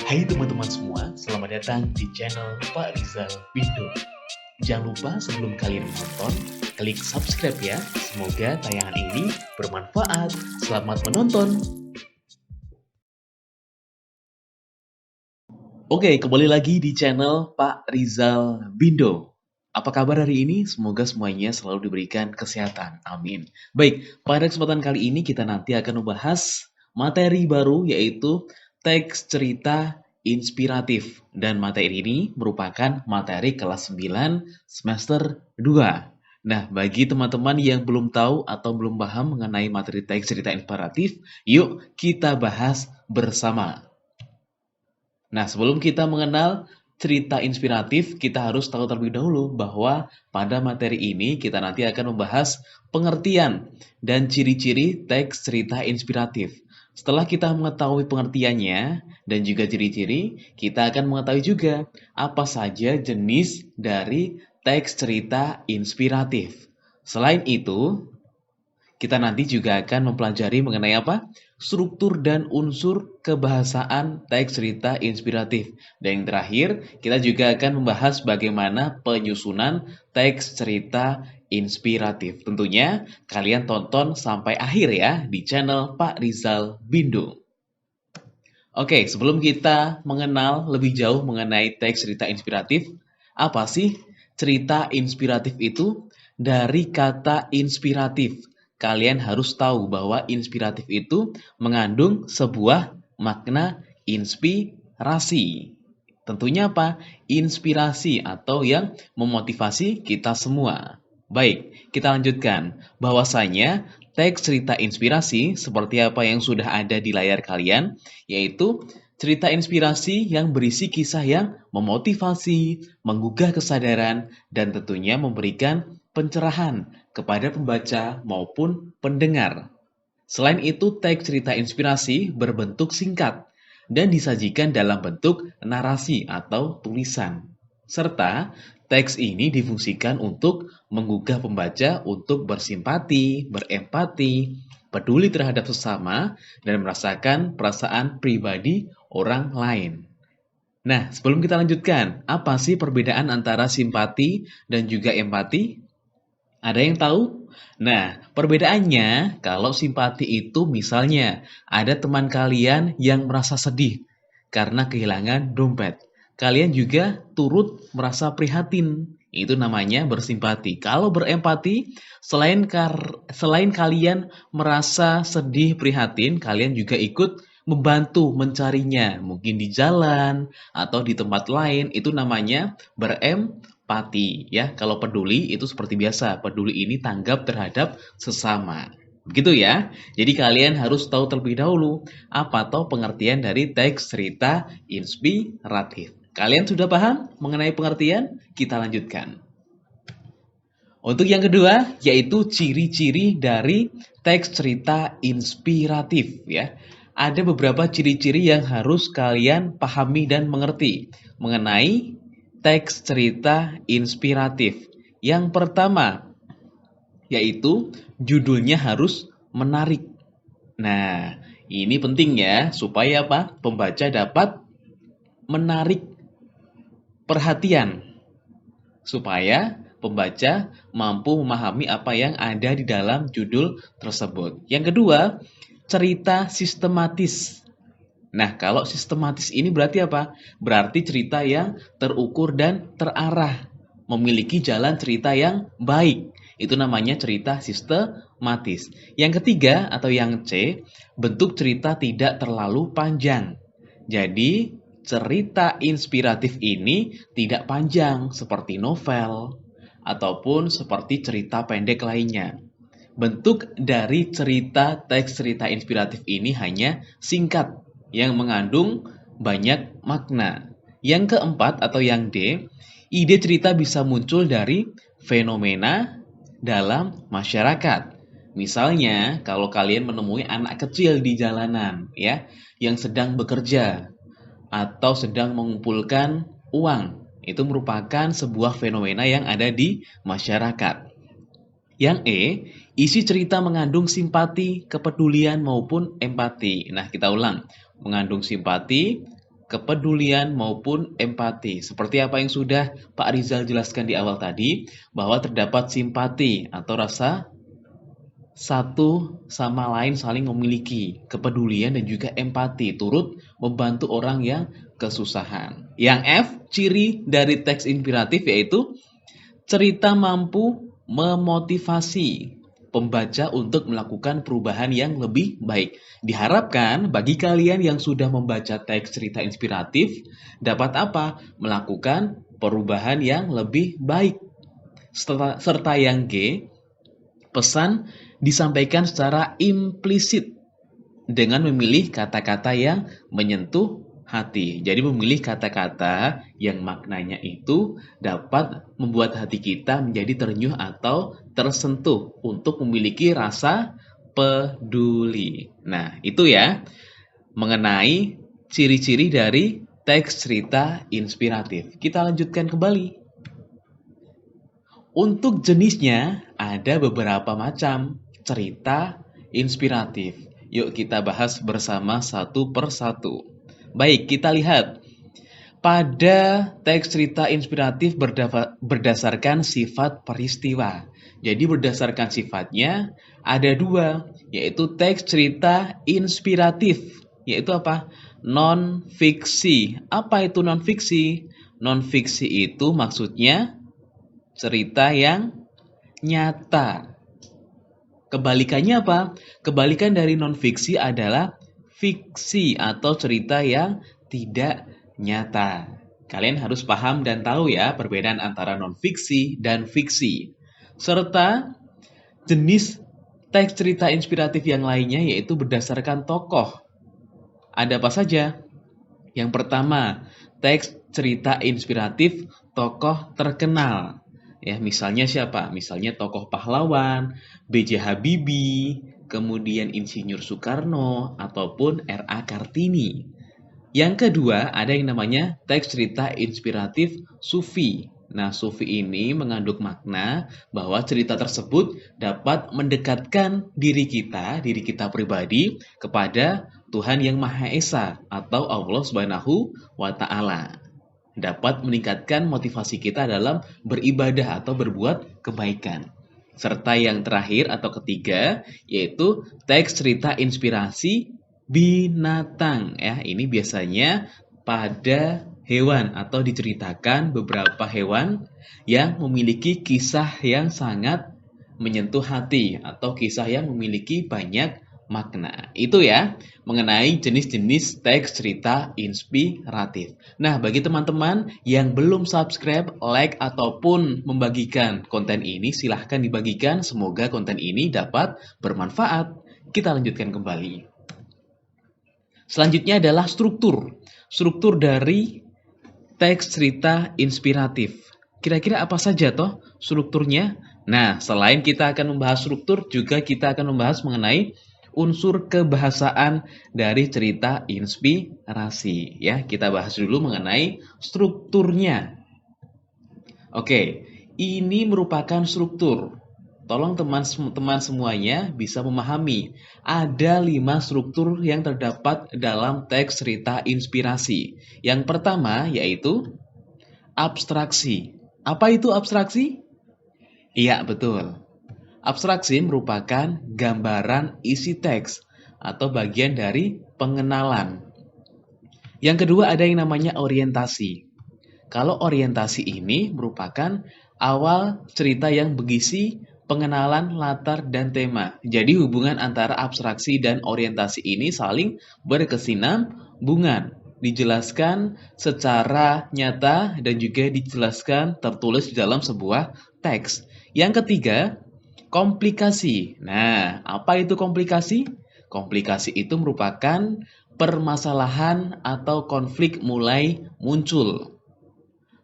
Hai teman-teman semua, selamat datang di channel Pak Rizal Bindo. Jangan lupa sebelum kalian menonton, klik subscribe ya. Semoga tayangan ini bermanfaat. Selamat menonton. Oke, kembali lagi di channel Pak Rizal Bindo. Apa kabar hari ini? Semoga semuanya selalu diberikan kesehatan. Amin. Baik, pada kesempatan kali ini kita nanti akan membahas materi baru yaitu teks cerita inspiratif. Dan materi ini merupakan materi kelas 9 semester 2. Nah, bagi teman-teman yang belum tahu atau belum paham mengenai materi teks cerita inspiratif, yuk kita bahas bersama. Nah, sebelum kita mengenal cerita inspiratif, kita harus tahu terlebih dahulu bahwa pada materi ini kita nanti akan membahas pengertian dan ciri-ciri teks cerita inspiratif. Setelah kita mengetahui pengertiannya dan juga ciri-ciri, kita akan mengetahui juga apa saja jenis dari teks cerita inspiratif. Selain itu, kita nanti juga akan mempelajari mengenai apa? Struktur dan unsur kebahasaan teks cerita inspiratif. Dan yang terakhir, kita juga akan membahas bagaimana penyusunan teks cerita inspiratif. Tentunya kalian tonton sampai akhir ya di channel Pak Rizal Bindo. Oke, sebelum kita mengenal lebih jauh mengenai teks cerita inspiratif, apa sih cerita inspiratif itu? Dari kata inspiratif, kalian harus tahu bahwa inspiratif itu mengandung sebuah makna inspirasi. Tentunya apa? Inspirasi atau yang memotivasi kita semua. Baik, kita lanjutkan. Bahwasanya teks cerita inspirasi seperti apa yang sudah ada di layar kalian, yaitu cerita inspirasi yang berisi kisah yang memotivasi, menggugah kesadaran, dan tentunya memberikan pencerahan kepada pembaca maupun pendengar. Selain itu, teks cerita inspirasi berbentuk singkat dan disajikan dalam bentuk narasi atau tulisan. Serta, teks ini difungsikan untuk menggugah pembaca untuk bersimpati, berempati, peduli terhadap sesama, dan merasakan perasaan pribadi orang lain. Nah, sebelum kita lanjutkan, apa sih perbedaan antara simpati dan juga empati? Ada yang tahu? Nah, perbedaannya kalau simpati itu misalnya ada teman kalian yang merasa sedih karena kehilangan dompet. Kalian juga turut merasa prihatin. Itu namanya bersimpati. Kalau berempati, selain kalian merasa sedih prihatin, kalian juga ikut membantu mencarinya. Mungkin di jalan atau di tempat lain, itu namanya berempati ya. Kalau peduli itu seperti biasa, peduli ini tanggap terhadap sesama. Begitu ya. Jadi kalian harus tahu terlebih dahulu apa toh pengertian dari teks cerita inspiratif. Kalian sudah paham mengenai pengertian? Kita lanjutkan. Untuk yang kedua, yaitu ciri-ciri dari teks cerita inspiratif ya. Ada beberapa ciri-ciri yang harus kalian pahami dan mengerti mengenai teks cerita inspiratif. Yang pertama, yaitu judulnya harus menarik. Nah, ini penting ya, supaya apa? Pembaca dapat menarik perhatian. Supaya pembaca mampu memahami apa yang ada di dalam judul tersebut. Yang kedua, cerita sistematis. Nah, kalau sistematis ini berarti apa? Berarti cerita yang terukur dan terarah, memiliki jalan cerita yang baik. Itu namanya cerita sistematis. Yang ketiga atau yang C, bentuk cerita tidak terlalu panjang. Jadi, cerita inspiratif ini tidak panjang seperti novel ataupun seperti cerita pendek lainnya. Bentuk dari cerita teks cerita inspiratif ini hanya singkat yang mengandung banyak makna. Yang keempat atau yang D, ide cerita bisa muncul dari fenomena dalam masyarakat. Misalnya, kalau kalian menemui anak kecil di jalanan ya, yang sedang bekerja atau sedang mengumpulkan uang, itu merupakan sebuah fenomena yang ada di masyarakat. Yang E, isi cerita mengandung simpati, kepedulian maupun empati. Nah, kita ulang. Mengandung simpati, kepedulian maupun empati. Seperti apa yang sudah Pak Rizal jelaskan di awal tadi, bahwa terdapat simpati atau rasa satu sama lain saling memiliki kepedulian dan juga empati, turut membantu orang yang kesusahan. Yang F, ciri dari teks inspiratif yaitu cerita mampu memotivasi pembaca untuk melakukan perubahan yang lebih baik. Diharapkan bagi kalian yang sudah membaca teks cerita inspiratif dapat apa? Melakukan perubahan yang lebih baik. Serta yang G, pesan disampaikan secara implisit dengan memilih kata-kata yang menyentuh hati. Jadi memilih kata-kata yang maknanya itu dapat membuat hati kita menjadi terenyuh atau tersentuh untuk memiliki rasa peduli. Nah, itu ya mengenai ciri-ciri dari teks cerita inspiratif. Kita lanjutkan kembali. Untuk jenisnya ada beberapa macam cerita inspiratif. Yuk kita bahas bersama satu per satu. Baik, kita lihat. Pada teks cerita inspiratif berdasarkan sifat peristiwa. Jadi berdasarkan sifatnya ada dua, yaitu teks cerita inspiratif. Yaitu apa? Non-fiksi. Apa itu non-fiksi? Non-fiksi itu maksudnya cerita yang nyata. Kebalikannya apa? Kebalikan dari non-fiksi adalah fiksi atau cerita yang tidak nyata. Kalian harus paham dan tahu ya perbedaan antara non-fiksi dan fiksi. Serta jenis teks cerita inspiratif yang lainnya yaitu berdasarkan tokoh. Ada apa saja? Yang pertama, teks cerita inspiratif tokoh terkenal. Ya, misalnya siapa? Misalnya tokoh pahlawan, B.J. Habibie, kemudian Insinyur Soekarno, ataupun R.A. Kartini. Yang kedua, ada yang namanya teks cerita inspiratif sufi. Nah, sufi ini mengandung makna bahwa cerita tersebut dapat mendekatkan diri kita pribadi kepada Tuhan yang Maha Esa atau Allah Subhanahu wa Ta'ala. Dapat meningkatkan motivasi kita dalam beribadah atau berbuat kebaikan. Serta yang terakhir atau ketiga yaitu teks cerita inspirasi binatang ya. Ini biasanya pada hewan atau diceritakan beberapa hewan yang memiliki kisah yang sangat menyentuh hati atau kisah yang memiliki banyak makna. Itu ya mengenai jenis-jenis teks cerita inspiratif. Nah, bagi teman-teman yang belum subscribe, like, ataupun membagikan konten ini, silahkan dibagikan. Semoga konten ini dapat bermanfaat. Kita lanjutkan kembali. Selanjutnya adalah struktur. Struktur dari teks cerita inspiratif. Kira-kira apa saja toh strukturnya? Nah, selain kita akan membahas struktur, juga kita akan membahas mengenai unsur kebahasaan dari cerita inspirasi. Ya, kita bahas dulu mengenai strukturnya. Oke, ini merupakan struktur. Tolong teman-teman semuanya bisa memahami. Ada 5 struktur yang terdapat dalam teks cerita inspirasi. Yang pertama yaitu abstraksi. Apa itu abstraksi? Iya, betul. Abstraksi merupakan gambaran isi teks atau bagian dari pengenalan. Yang kedua ada yang namanya orientasi. Kalau orientasi ini merupakan awal cerita yang berisi pengenalan latar dan tema. Jadi hubungan antara abstraksi dan orientasi ini saling berkesinambungan. Dijelaskan secara nyata dan juga dijelaskan tertulis di dalam sebuah teks. Yang ketiga, komplikasi. Nah, apa itu komplikasi? Komplikasi itu merupakan permasalahan atau konflik mulai muncul.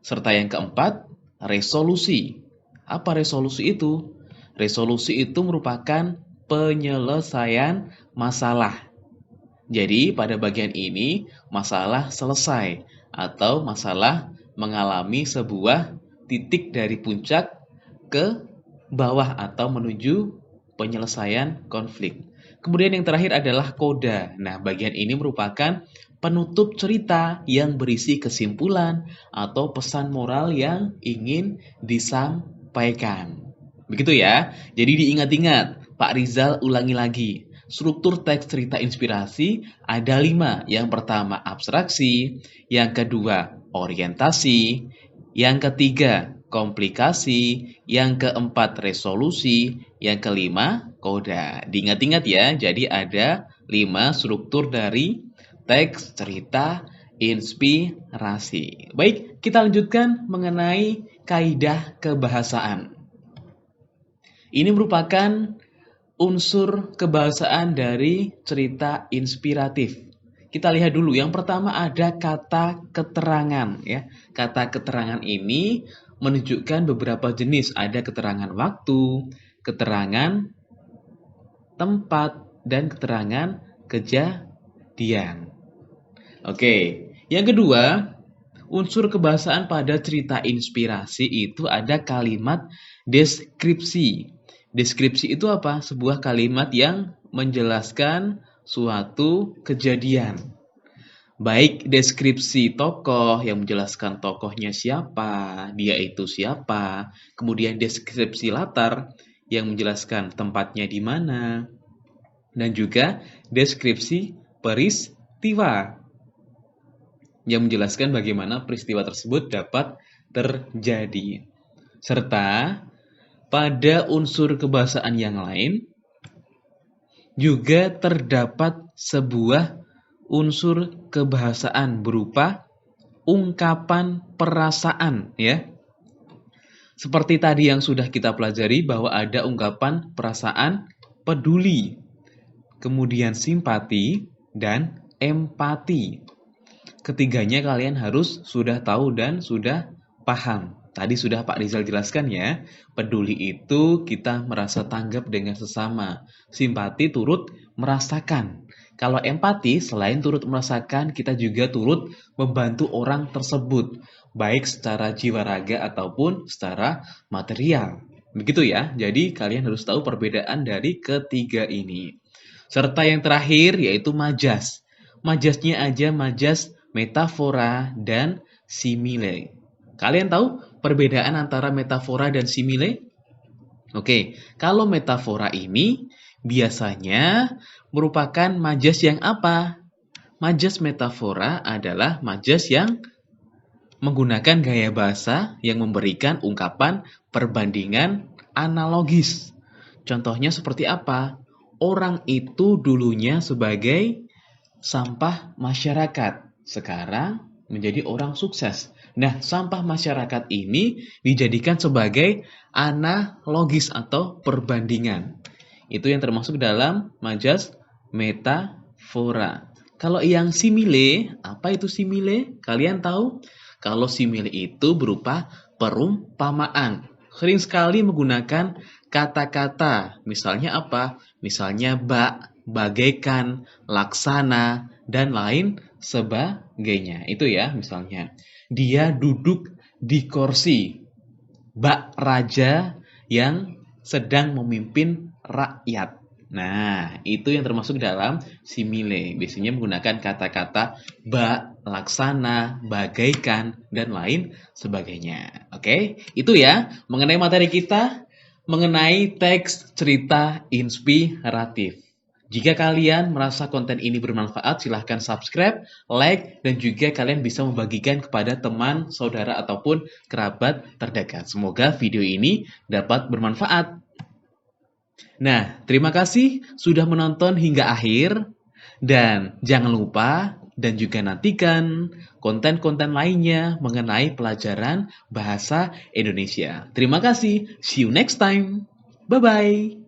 Serta yang keempat, resolusi. Apa resolusi itu? Resolusi itu merupakan penyelesaian masalah. Jadi pada bagian ini masalah selesai atau masalah mengalami sebuah titik dari puncak ke bawah atau menuju penyelesaian konflik. Kemudian yang terakhir adalah koda. Nah, bagian ini merupakan penutup cerita yang berisi kesimpulan atau pesan moral yang ingin disampaikan. Begitu ya. Jadi diingat-ingat, Pak Rizal ulangi lagi. Struktur teks cerita inspirasi ada 5. Yang pertama abstraksi, yang kedua orientasi, yang ketiga komplikasi, yang keempat resolusi, yang kelima koda. Diingat-ingat ya, jadi ada 5 struktur dari teks cerita inspirasi. Baik, kita lanjutkan mengenai kaidah kebahasaan. Ini merupakan unsur kebahasaan dari cerita inspiratif. Kita lihat dulu, yang pertama ada kata keterangan ya. Kata keterangan ini menunjukkan beberapa jenis, ada keterangan waktu, keterangan tempat, dan keterangan kejadian. Oke, yang kedua, unsur kebahasaan pada cerita inspirasi itu ada kalimat deskripsi. Deskripsi itu apa? Sebuah kalimat yang menjelaskan suatu kejadian. Baik deskripsi tokoh yang menjelaskan tokohnya siapa, dia itu siapa. Kemudian deskripsi latar yang menjelaskan tempatnya di mana. Dan juga deskripsi peristiwa yang menjelaskan bagaimana peristiwa tersebut dapat terjadi. Serta pada unsur kebahasaan yang lain juga terdapat sebuah unsur kebahasaan berupa ungkapan perasaan ya. Seperti tadi yang sudah kita pelajari bahwa ada ungkapan perasaan peduli, kemudian simpati dan empati. Ketiganya kalian harus sudah tahu dan sudah paham. Tadi sudah Pak Rizal jelaskan ya, peduli itu kita merasa tanggap dengan sesama. Simpati turut merasakan. Kalau empati selain turut merasakan, kita juga turut membantu orang tersebut. Baik secara jiwa raga ataupun secara material. Begitu ya, jadi kalian harus tahu perbedaan dari ketiga ini. Serta yang terakhir yaitu majas. Majasnya aja majas metafora dan simile. Kalian tahu perbedaan antara metafora dan simile? Oke, kalau metafora ini biasanya merupakan majas yang apa? Majas metafora adalah majas yang menggunakan gaya bahasa yang memberikan ungkapan perbandingan analogis. Contohnya seperti apa? Orang itu dulunya sebagai sampah masyarakat, sekarang menjadi orang sukses. Nah, sampah masyarakat ini dijadikan sebagai analogis atau perbandingan. Itu yang termasuk dalam majas metafora. Kalau yang simile, apa itu simile? Kalian tahu? Kalau simile itu berupa perumpamaan. Sering sekali menggunakan kata-kata. Misalnya apa? Misalnya bak, bagaikan, laksana, dan lain sebagainya. Itu ya misalnya. Dia duduk di kursi bak raja yang sedang memimpin rakyat. Nah, itu yang termasuk dalam simile. Biasanya menggunakan kata-kata bak, laksana, bagaikan, dan lain sebagainya. Oke, itu ya mengenai materi kita mengenai teks cerita inspiratif. Jika kalian merasa konten ini bermanfaat, silahkan subscribe, like, dan juga kalian bisa membagikan kepada teman, saudara, ataupun kerabat terdekat. Semoga video ini dapat bermanfaat. Nah, terima kasih sudah menonton hingga akhir. Dan jangan lupa dan juga nantikan konten-konten lainnya mengenai pelajaran bahasa Indonesia. Terima kasih. See you next time. Bye-bye.